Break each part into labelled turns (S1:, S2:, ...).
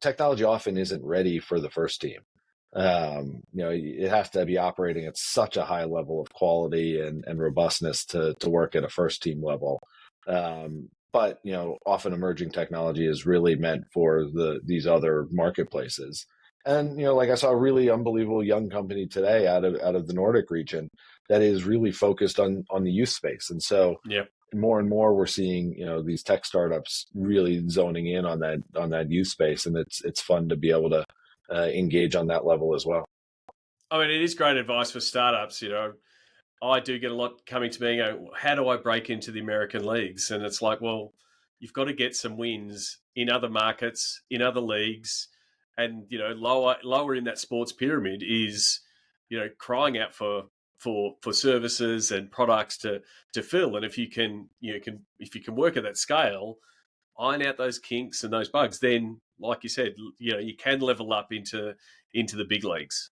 S1: technology often isn't ready for the first team. It has to be operating at such a high level of quality and robustness to work at a first team level. But often emerging technology is really meant for these other marketplaces. And like I saw a really unbelievable young company today out of the Nordic region that is really focused on the youth space. And so
S2: yeah.
S1: more and more we're seeing these tech startups really zoning in on that youth space, and it's fun to be able to engage on that level as well.
S2: I mean, it is great advice for startups. I do get a lot coming to me going, how do I break into the American leagues? And it's like, well, you've got to get some wins in other markets, in other leagues, and lower in that sports pyramid is crying out for services and products to fill. And if you can work at that scale, iron out those kinks and those bugs, then like you said, you can level up into the big leagues.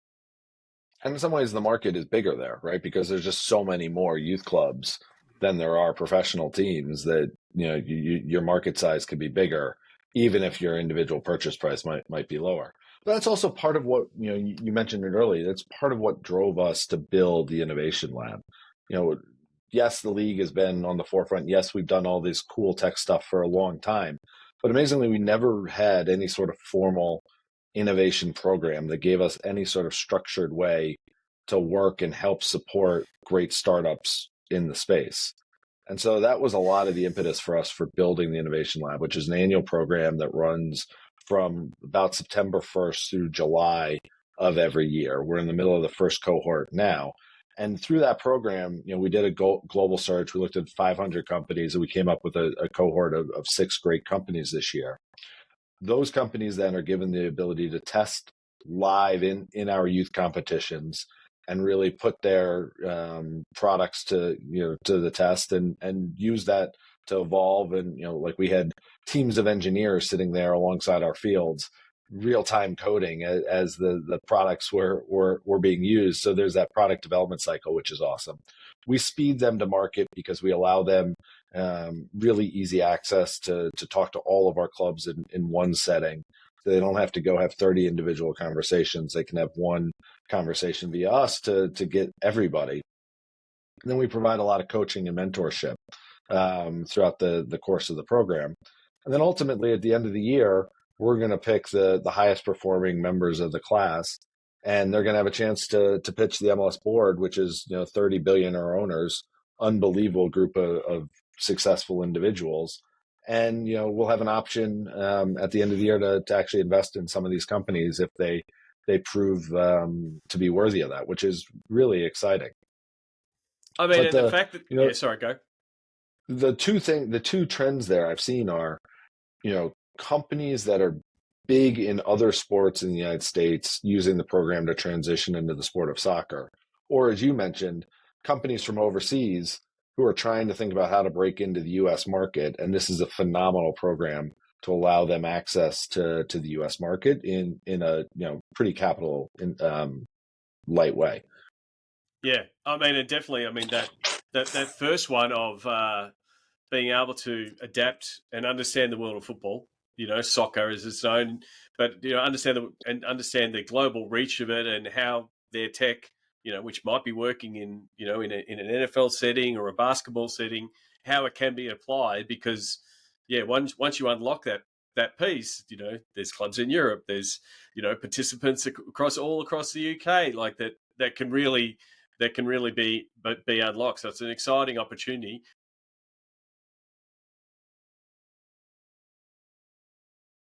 S1: And in some ways, the market is bigger there, right? Because there's just so many more youth clubs than there are professional teams that, your market size could be bigger, even if your individual purchase price might be lower. But that's also part of what, you mentioned it earlier. That's part of what drove us to build the Innovation Lab. Yes, the league has been on the forefront. Yes, we've done all this cool tech stuff for a long time. But amazingly, we never had any sort of formal innovation program that gave us any sort of structured way to work and help support great startups in the space. And so that was a lot of the impetus for us for building the Innovation Lab, which is an annual program that runs from about September 1st through July of every year. We're in the middle of the first cohort now. And through that program, we did a global search. We looked at 500 companies, and we came up with a cohort of 6 great companies this year. Those companies then are given the ability to test live in our youth competitions and really put their products to the test and use that to evolve. And like we had teams of engineers sitting there alongside our fields, real-time coding as the products were being used. So there's that product development cycle, which is awesome. We speed them to market because we allow them really easy access to talk to all of our clubs in one setting. So they don't have to go have 30 individual conversations. They can have one conversation via us to get everybody. And then we provide a lot of coaching and mentorship throughout the course of the program. And then ultimately at the end of the year, we're going to pick the highest performing members of the class, and they're going to have a chance to pitch the MLS board, which is 30 billionaire owners, unbelievable group of successful individuals. And we'll have an option at the end of the year to actually invest in some of these companies if they prove to be worthy of that, which is really exciting.
S2: I mean, and the fact that sorry, go.
S1: The two trends there I've seen are companies that are big in other sports in the United States using the program to transition into the sport of soccer, or as you mentioned, companies from overseas who are trying to think about how to break into the U.S. market. And this is a phenomenal program to allow them access to the U.S. market in a pretty capital light way.
S2: Yeah, I mean, and definitely, I mean that first one of being able to adapt and understand the world of football. Soccer is its own, but understand the global reach of it and how their tech, which might be working in in an NFL setting or a basketball setting, how it can be applied. Because once you unlock that piece, there's clubs in Europe, there's participants across the UK like that can really be unlocked. So it's an exciting opportunity.